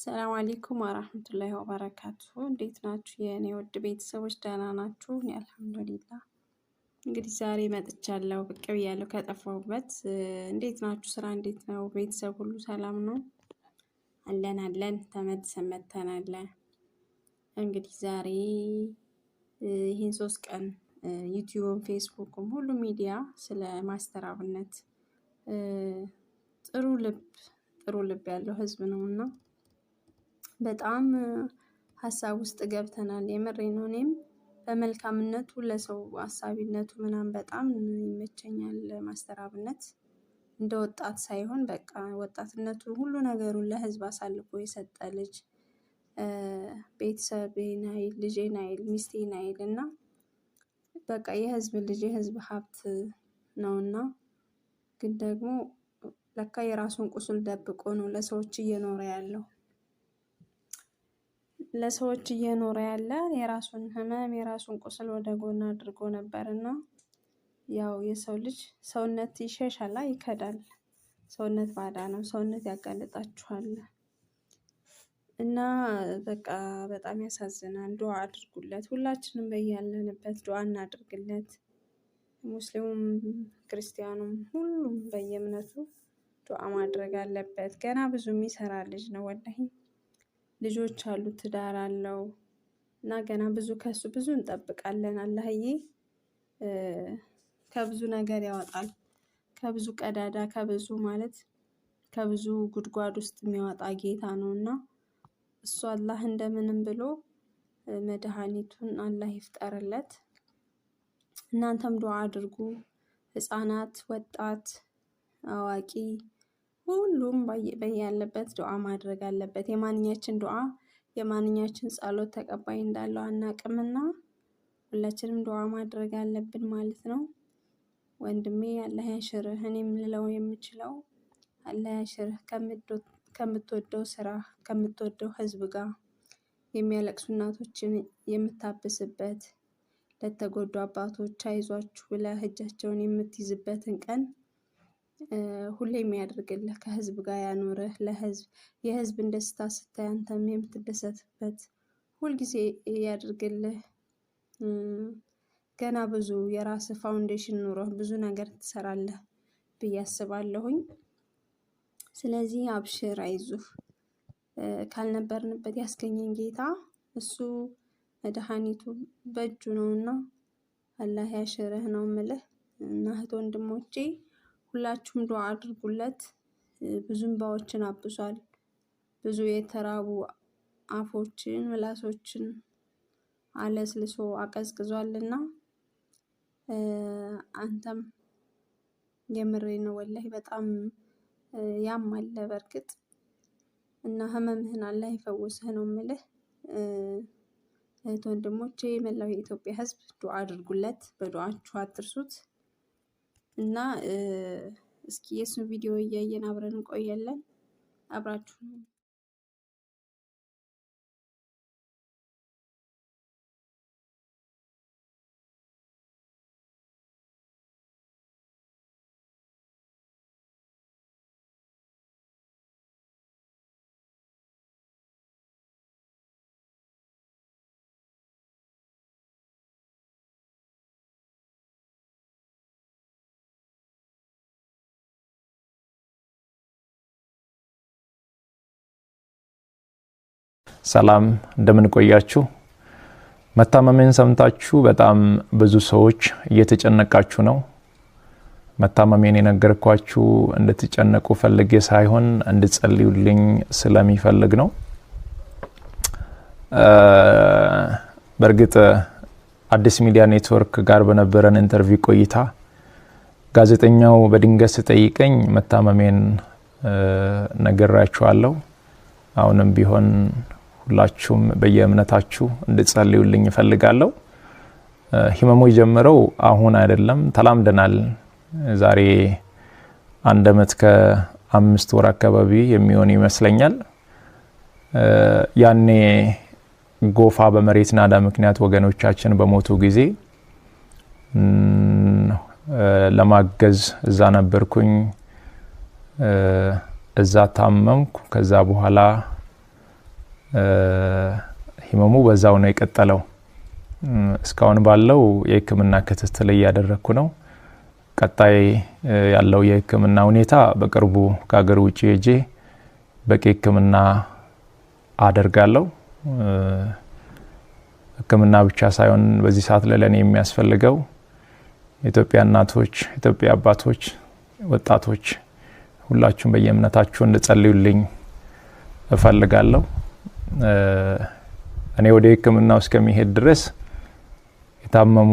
ሰላም አለይኩም ወራህመቱላሂ ወበረካቱሁ። እንዴት ናችሁ የኔ ውድ ቤተሰቦች? ደህና ናችሁ? እኔ አልሐምዱሊላህ። እንግዲህ ዛሬ መጥቻለሁ፣ ብቅ ብያለሁ ከጠፋሁበት። እንዴት ናችሁ? ስራ እንዴት ነው? ቤተሰብ ሁሉ ሰላም ነው? አለን ተመልሰን መጥተናል። እንግዲህ ዛሬ ይህን 3 ቀን ዩቲዩብም ፌስቡክም ሁሉ ሚዲያ ስለ ማስተር አብነት ጥሩ ልብ ያለው ህዝብ ነውና በጣም ሀሳብ ውስጥ ገብተናል። የምሬ ነው። እኔም በመልካምነቱ ለሰው አሳቢነቱ ምናምን በጣም ይመቸኛል። ማስተር አብነት እንደ ወጣት ሳይሆን በቃ ወጣትነቱ ሁሉ ነገሩን ለህዝብ አሳልፎ የሰጠ ልጅ፣ ቤተሰቤን አይል፣ ልጄን አይል፣ ሚስቴን አይል እና በቃ የህዝብ ልጅ የህዝብ ሀብት ነውና ግን ደግሞ ለካ የራሱን ቁስል ደብቆ ነው ለሰዎች እየኖረ ያለው። ለሰዎች እየኖረ ያለ የራሱን ህመም የራሱን ቁስል ወደ ጎን አድርጎ ነበርና ያው የሰው ልጅ ሰውነት ይሸሻላ፣ ይከዳል። ሰውነት ባዳ ነው። ሰውነት ያጋልጣችኋል። እና በቃ በጣም ያሳዝናል። ዱዓ አድርጉለት። ሁላችንም በያለንበት ዱዓ እናድርግለት። ሙስሊሙም ክርስቲያኑም ሁሉም በየእምነቱ ዱዓ ማድረግ አለበት። ገና ብዙ የሚሰራ ልጅ ነው ወላሂ። ልጆች አሉ፣ ትዳር አለው እና ገና ብዙ ከሱ ብዙ እንጠብቃለን። አላህዬ ከብዙ ነገር ያወጣል። ከብዙ ቀዳዳ ከብዙ ጉድጓድ ውስጥ የሚያወጣ ጌታ ነውና እሱ አላህ እንደምንም ብሎ መድኃኒቱን አላህ ይፍጠርለት። እናንተም ዱዓ አድርጉ። ህፃናት፣ ወጣት፣ አዋቂ ሁሉም በያለበት ዱዓ ማድረግ አለበት። የማንኛችን ዱዓ የማንኛችን ጸሎት ተቀባይ እንዳለው አናቅምና ሁላችንም ዱዓ ማድረግ አለብን ማለት ነው። ወንድሜ አላህ ያሽርህ። እኔም ልለው የምችለው አላህ ያሽርህ። ከምትወደው ስራ ከምትወደው ህዝብ ጋር የሚያለቅሱ እናቶችን የምታብስበት፣ ለተጎዱ አባቶች አይዟችሁ ብለህ እጃቸውን የምትይዝበትን ቀን ሁሌም ያድርግልህ። ከህዝብ ጋር ያኖርህ። ለህዝብ የህዝብን ደስታ ስታይ አንተም የምትደሰትበት ሁልጊዜ ያድርግልህ። ገና ብዙ የራስህ ፋውንዴሽን ኑሮህ ብዙ ነገር ትሰራለህ ብዬ አስባለሁኝ። ስለዚህ አብሽር፣ አይዞህ። ካልነበርንበት ያስገኘን ጌታ እሱ መድኃኒቱ በእጁ ነውና አላህ ያሽርህ ነው የምልህ። እና እህት ወንድሞቼ ሁላችሁም ዱዓ አድርጉለት። ብዙ እንባዎችን አብሷል። ብዙ የተራቡ አፎችን ምላሶችን አለስልሶ አቀዝቅዟልና አንተም የምሬ ነው ወላሂ በጣም ያማል በርግጥ እና ህመምህን አላህ ይፈውስህ ነው የምልህ። እህት ወንድሞቼ መላው የኢትዮጵያ ህዝብ ዱዓ አድርጉለት። በዱዓችሁ አትርሱት እና እስኪ የሱን ቪዲዮ እያየን አብረን እንቆያለን። አብራችሁ ነው። ሰላም እንደምን ቆያችሁ? መታመሜን ሰምታችሁ በጣም ብዙ ሰዎች እየተጨነቃችሁ ነው። መታመሜን የነገርኳችሁ እንድትጨነቁ ፈልጌ ሳይሆን እንድትጸልዩልኝ ስለሚፈልግ ነው። በርግጥ አዲስ ሚዲያ ኔትወርክ ጋር በነበረን ኢንተርቪው ቆይታ ጋዜጠኛው በድንገት ጠይቀኝ መታመሜን ነግራችኋለሁ። አሁንም ቢሆን ሁላችሁም በየእምነታችሁ እንድትጸልዩልኝ እፈልጋለሁ። ህመሙ የጀመረው አሁን አይደለም፣ ተላምደናል። ዛሬ 1 ዓመት ከ5 ወር አካባቢ የሚሆን ይመስለኛል። ያኔ ጎፋ በመሬት ናዳ ምክንያት ወገኖቻችን በሞቱ ጊዜ ለማገዝ እዛ ነበርኩኝ። እዛ ታመምኩ። ከዛ በኋላ ህመሙ በዛው ነው የቀጠለው። እስካሁን ባለው የህክምና ክትትል እያደረኩ ነው። ቀጣይ ያለው የህክምና ሁኔታ በቅርቡ ከሀገር ውጪ ሄጄ በቂ ህክምና አደርጋለሁ። ህክምና ብቻ ሳይሆን በዚህ ሰዓት ለኔ የሚያስፈልገው ኢትዮጵያ እናቶች፣ ኢትዮጵያ አባቶች፣ ወጣቶች ሁላችሁም በየእምነታችሁ እንድጸልዩልኝ እፈልጋለሁ። እኔ ወደ ህክምናው እስከሚሄድ ድረስ የታመሙ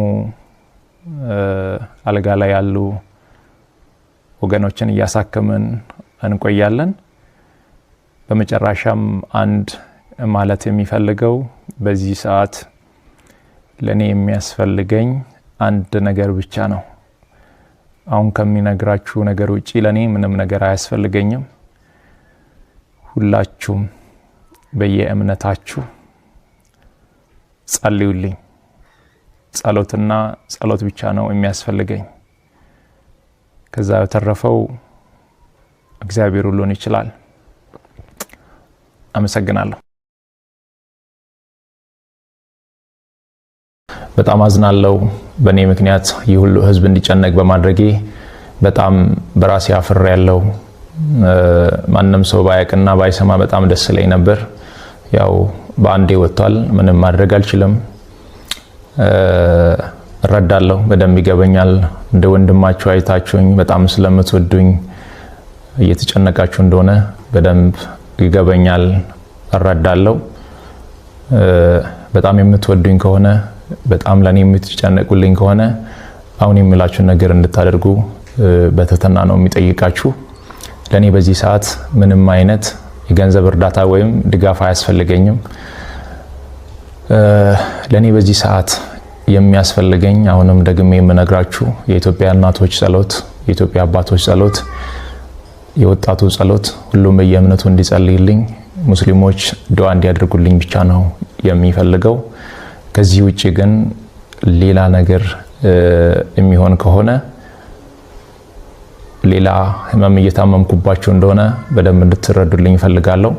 አልጋ ላይ ያሉ ወገኖችን እያሳከምን እንቆያለን። በመጨረሻም አንድ ማለት የሚፈልገው በዚህ ሰዓት ለኔ የሚያስፈልገኝ አንድ ነገር ብቻ ነው። አሁን ከሚነግራችሁ ነገር ውጪ ለኔ ምንም ነገር አያስፈልገኝም። ሁላችሁም በየእምነታችሁ ጸልዩልኝ። ጸሎትና ጸሎት ብቻ ነው የሚያስፈልገኝ። ከዛ የተረፈው እግዚአብሔር ሁሉን ይችላል። አመሰግናለሁ። በጣም አዝናለሁ። በኔ ምክንያት ይህ ሁሉ ህዝብ እንዲጨነቅ በማድረጌ በጣም በራሴ አፍሬያለሁ። ማንም ሰው ባያቅና ባይሰማ በጣም ደስ ይለኝ ነበር። ያው በአንዴ ወጥቷል። ምንም ማድረግ አልችልም። እረዳለሁ፣ በደንብ ይገበኛል። እንደ ወንድማችሁ አይታችሁኝ በጣም ስለምትወዱኝ እየተጨነቃችሁ እንደሆነ በደንብ ይገበኛል፣ እረዳለሁ። በጣም የምትወዱኝ ከሆነ በጣም ለኔ የምትጨነቁልኝ ከሆነ አሁን የምላችሁ ነገር እንድታደርጉ በትህትና ነው የሚጠይቃችሁ። ለኔ በዚህ ሰዓት ምንም አይነት የገንዘብ እርዳታ ወይም ድጋፍ አያስፈልገኝም። ለኔ በዚህ ሰዓት የሚያስፈልገኝ አሁንም ደግሜ የምነግራችሁ የኢትዮጵያ እናቶች ጸሎት፣ የኢትዮጵያ አባቶች ጸሎት፣ የወጣቱ ጸሎት፣ ሁሉም በየእምነቱ እንዲጸልይልኝ፣ ሙስሊሞች ዱዓ እንዲያደርጉልኝ ብቻ ነው የሚፈልገው። ከዚህ ውጪ ግን ሌላ ነገር የሚሆን ከሆነ ሌላ ህመም እየታመምኩባችሁ እንደሆነ በደንብ እንድትረዱልኝ እፈልጋለሁ።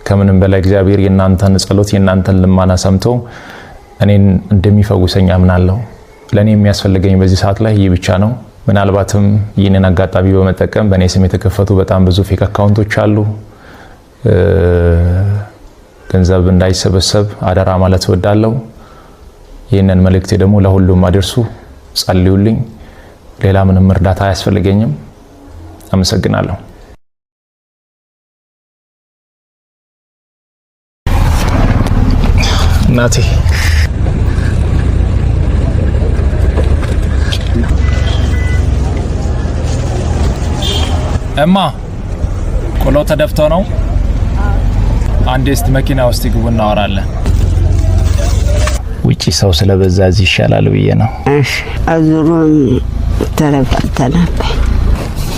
ከምንም በላይ እግዚአብሔር የናንተን ጸሎት የናንተን ልማና ሰምቶ እኔን እንደሚፈውሰኝ አምናለሁ። ለኔ የሚያስፈልገኝ በዚህ ሰዓት ላይ ይህ ብቻ ነው። ምናልባትም ይህንን አጋጣሚ በመጠቀም በእኔ ስም የተከፈቱ በጣም ብዙ ፌክ አካውንቶች አሉ። ገንዘብ እንዳይሰበሰብ አደራ ማለት እወዳለሁ። ይህንን መልእክቴ ደግሞ ለሁሉም አድርሱ። ጸልዩልኝ። ሌላ ምንም እርዳታ አያስፈልገኝም። አመሰግናለሁ። እናቴ እማ ቆሎ ተደፍቶ ነው። አንዴ እስቲ መኪና ውስጥ ግቡ እናወራለን። ውጪ ሰው ስለበዛ እዚህ ይሻላል ብዬ ነው። እሺ አዙሩን ተለፋተናበ።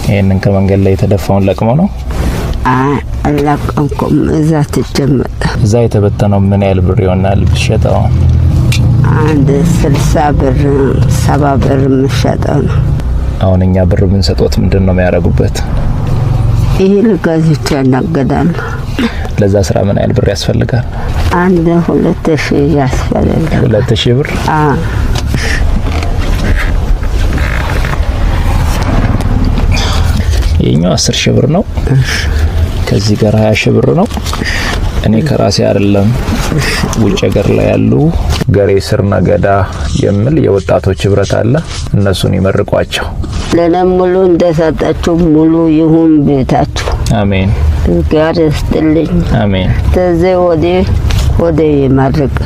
ይሄንን ከመንገድ ላይ የተደፋውን ለቅሞ ነው? አላቀምኩም። እዛ ተጀመጠ። እዛ የተበተነው ምን ያህል ብር ይሆናል ብትሸጠው? አንድ 60 ብር 70 ብር የምሸጠው ነው። አሁን እኛ ብር ብንሰጦት ምንድን ነው የሚያደርጉበት? ይሄ ልጋዝቻ ያናገዳሉ። ለዛ ስራ ምን ያህል ብር ያስፈልጋል? አንድ 2000 ያስፈልጋል። 2000 ብር? ይሄኛው 10000 ብር ነው። ከዚህ ጋር 20000 ብር ነው። እኔ ከራሴ አይደለም ውጭ ሀገር ላይ ያሉ ገሬ ስር ነገዳ የሚል የወጣቶች ህብረት አለ። እነሱን ይመርቋቸው። ለነም ሙሉ እንደሰጣችሁ ሙሉ ይሁን ቤታችሁ። አሜን። ጋር ይስጥልኝ። አሜን። ተዘይ ወደ ይማርክ።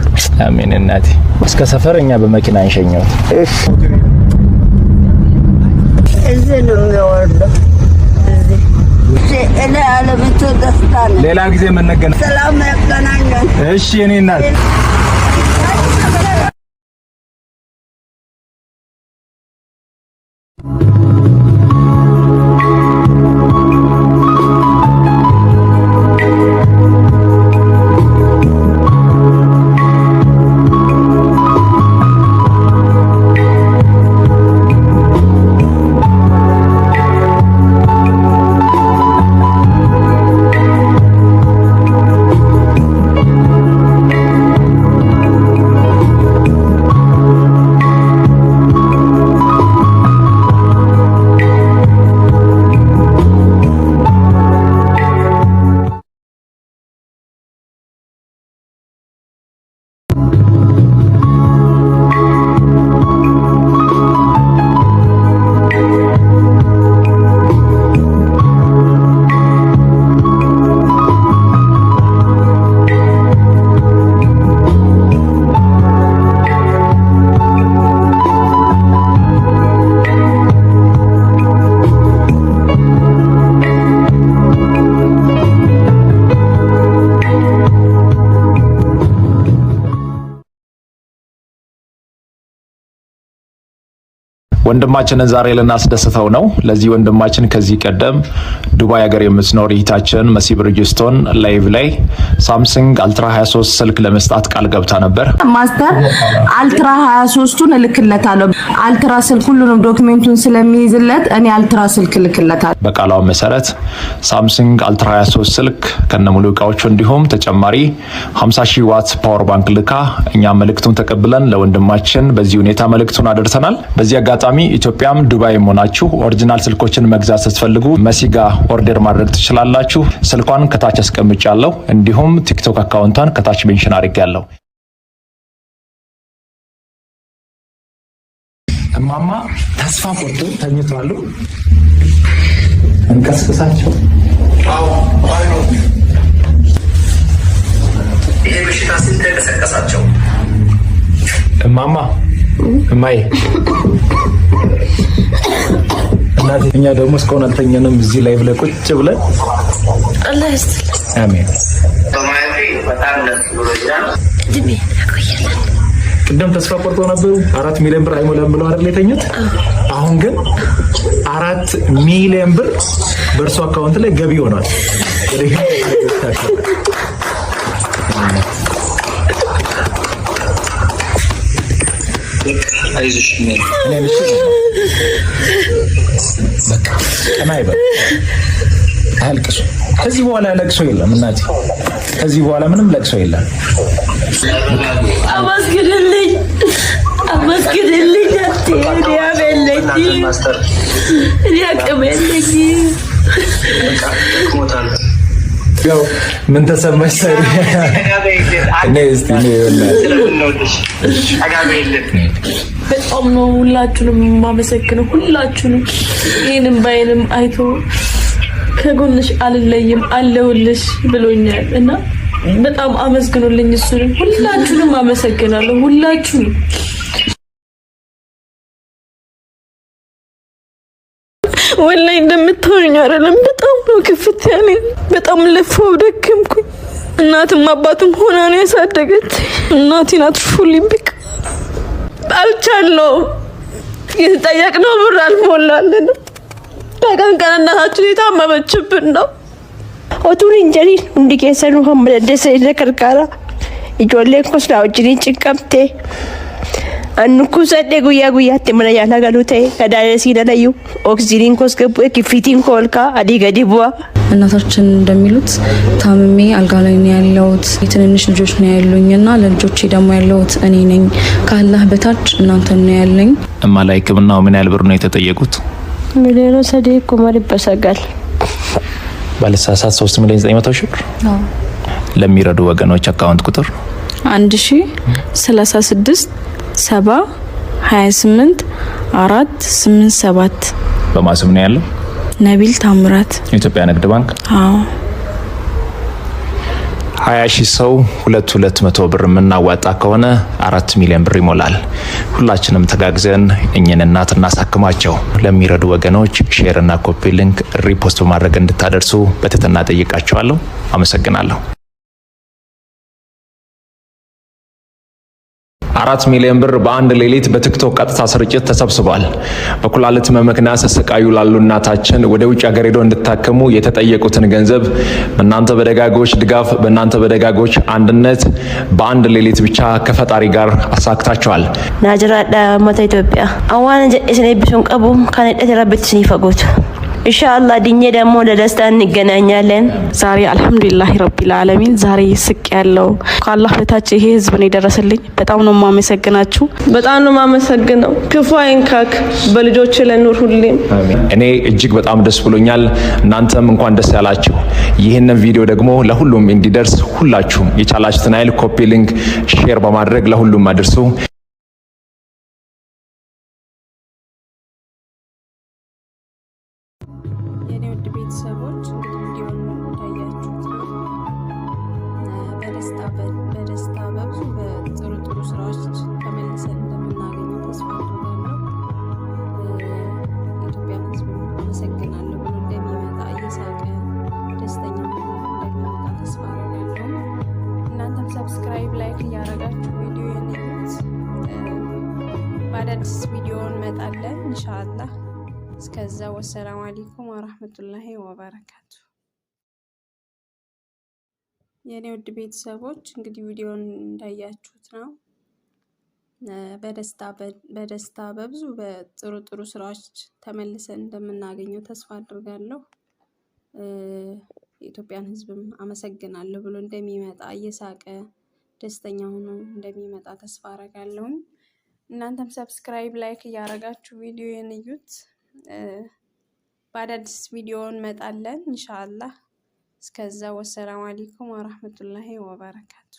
አሜን። እናቴ እስከ ሰፈር እኛ በመኪና እንሸኘው። እሺ እዚህ ነው የሚወርደው። እኔ አለምቶ ደስታ ነው። ሌላ ጊዜ መነገና ሰላም ያገናኘን። እሺ እኔ እናት ወንድማችንን ዛሬ ልናስደስተው ነው። ለዚህ ወንድማችን ከዚህ ቀደም ዱባይ ሀገር የምትኖር እህታችን መሲ ብርጅስቶን ላይቭ ላይ ሳምሰንግ አልትራ 23 ስልክ ለመስጣት ቃል ገብታ ነበር። ማስተር አልትራ 23ቱን እልክለታለሁ። አልትራ ስልክ ሁሉንም ዶክመንቱን ስለሚይዝለት እኔ አልትራ ስልክ እልክለታለሁ። በቃሏ መሰረት ሳምሰንግ አልትራ 23 ስልክ ከነሙሉ እቃዎቹ እንዲሁም ተጨማሪ 50,000 ዋት ፓወር ባንክ ልካ እኛ መልእክቱን ተቀብለን ለወንድማችን በዚህ ሁኔታ መልእክቱን አደርሰናል። በዚህ አጋጣሚ ኢትዮጵያም ዱባይም ሆናችሁ ኦሪጂናል ስልኮችን መግዛት ስትፈልጉ መሲጋ ኦርደር ማድረግ ትችላላችሁ። ስልኳን ከታች አስቀምጫለሁ፣ እንዲሁም ቲክቶክ አካውንቷን ከታች ሜንሽን አድርጌያለሁ። እማማ ተስፋ ቆርጦ ተኝቷል። እንቀስቅሳቸው። ይሄ በሽታ ሲንቀሳቀሳቸው እማማ እማዬ እናቴ እኛ ደግሞ እስካሁን አልተኛንም። እዚህ ላይ ብለ ቁጭ ብለን አላህ ይስጥልኝ። አሜን። በማየቴ በጣም ደስ ብሎኛል። ቅድም ተስፋ ቆርጦ ነበሩ 4 ሚሊዮን ብር አይሞላም ብለው አይደል የተኙት። አሁን ግን 4 ሚሊዮን ብር በእርሱ አካውንት ላይ ገቢ ሆኗል። አይዞሽ በቃ ቀና ይበል፣ አልቅሱ። ከዚህ በኋላ ለቅሶ የለም እናቴ፣ ከዚህ በኋላ ምንም ለቅሶ የለም። አመስግንልኝ፣ አመስግንልኝ። እኔ አበለኝ፣ እኔ አቅም የለኝ። ያው ምን ተሰማሽ? ሳይ በጣም ነው ሁላችሁንም የማመሰግነው። ሁላችሁንም ይህንም ባይንም አይቶ ከጎንሽ አልለይም አለሁልሽ ብሎኛል እና በጣም አመስግኑልኝ። እሱንም ሁላችሁንም አመሰግናለሁ። ሁላችሁንም ወላሂ እንደምታወኝ አይደለም። በጣም ነው ክፍት ያለኝ። በጣም ለፋው ደከምኩኝ። እናትም አባትም ሆና ነው ያሳደገች። እናቴን አትርፉልኝ። በቃ አልቻለሁም። የተጠየቅነው ብር አልሞላልን። በቀን ቀን እናታችን የታመመችብን ነው። otuun hin jedhin hundi keessanuu hamma dandeessa illee gargaara. Ijoolleen kos naa wajjiniin cinqabte annu kuusadhee guyyaa guyyaatti mana yaalaa galuu ta'e kadaadesii dalayyuu oksijiiniin kos gabbu'e kifitiin koo ol ka'a adii gadi bu'a. እናታችን እንደሚሉት ታምሜ አልጋ ላይ ነው ያለሁት። የትንንሽ ልጆች ነው ያሉኝና ለልጆቼ ደግሞ ያለሁት እኔ ነኝ። ከአላህ በታች እናንተ ነው ያለኝ። እማ ላይ ህክምናው ምን ያህል ብር ነው የተጠየቁት? ሚሊዮን ሰዴ ኩማር ይበሰጋል። ባለሳሳት 3,900,000 ብር። ለሚረዱ ወገኖች አካውንት ቁጥር 1036 70 28 487 በማስም ነው ያለው። ነቢል ታምራት የኢትዮጵያ ንግድ ባንክ። አዎ 20,000 ሰው 200 ብር የምናዋጣ ከሆነ 4 ሚሊዮን ብር ይሞላል። ሁላችንም ተጋግዘን እኚህን እናት እናሳክማቸው። ለሚረዱ ወገኖች ሼር እና ኮፒ ሊንክ ሪፖስት በማድረግ እንድታደርሱ በትህትና ጠይቃችኋለሁ። አመሰግናለሁ። 4 ሚሊዮን ብር በአንድ ሌሊት በቲክቶክ ቀጥታ ስርጭት ተሰብስቧል። በኩላሊት ህመም ምክንያት ተሰቃዩ ላሉ እናታችን ወደ ውጭ ሀገር ሄዶ እንድታከሙ የተጠየቁትን ገንዘብ በእናንተ በደጋጎች ድጋፍ፣ በእናንተ በደጋጎች አንድነት በአንድ ሌሊት ብቻ ከፈጣሪ ጋር አሳክታችኋል። ናጅራዳ መታ ኢትዮጵያ አዋን ጀእስኔ ቢሱን ቀቡ ካነደት ረብትስኒ ፈጎት ኢንሻአላህ ድኜ ደግሞ ለደስታ እንገናኛለን። ዛሬ አልহামዱሊላህ ረቢል ዓለሚን ዛሬ ስቅ ያለው ከአላህ በታች ይሄ ህዝብ ነው የደረሰልኝ። በጣም ነው ማመሰግናችሁ። በጣም ነው ማመሰግነው። ክፉ አይንካክ፣ በልጆች ለኑር ሁሌም። እኔ እጅግ በጣም ደስ ብሎኛል። እናንተም እንኳን ደስ ያላችሁ። ይህንን ቪዲዮ ደግሞ ለሁሉም እንዲደርስ ሁላችሁም የቻላችሁትን ኃይል ኮፒ ሊንክ ሼር በማድረግ ለሁሉም አድርሱ። ቤተሰቦች እንግዲህ ቪዲዮውን እንዳያችሁት ነው። በደስታ በብዙ በጥሩ ስራዎች ተመልሰን እንደምናገኘው ተስፋ አድርጋለሁ። የኢትዮጵያን ሕዝብ አመሰግናለሁ ብሎ እንደሚመጣ እየሳቀ ደስተኛ እንደሚመጣ ተስፋ አድርጋለሁ። እናንተም ሰብስክራይብ፣ ላይክ እያደረጋችሁ ቪዲዮ የነዩት በአዳዲስ ቪዲዮ እንመጣለን ኢንሻአላህ። እስከዛ ወሰላሙ አለይኩም ወራህመቱላሂ ወበረካቱ። የኔ ውድ ቤተሰቦች እንግዲህ ቪዲዮን እንዳያችሁት ነው። በደስታ በብዙ በጥሩ ስራዎች ተመልሰን እንደምናገኘው ተስፋ አድርጋለሁ። የኢትዮጵያን ሕዝብም አመሰግናለሁ ብሎ እንደሚመጣ እየሳቀ ደስተኛ ሆኖ እንደሚመጣ ተስፋ አደርጋለሁ። እናንተም ሰብስክራይብ ላይክ እያደረጋችሁ ቪዲዮውን እዩት። በአዳዲስ ቪዲዮ እንመጣለን ኢንሻአላህ። እስከዛ ወሰላሙ አለይኩም ወራህመቱላሂ ወበረካቱ።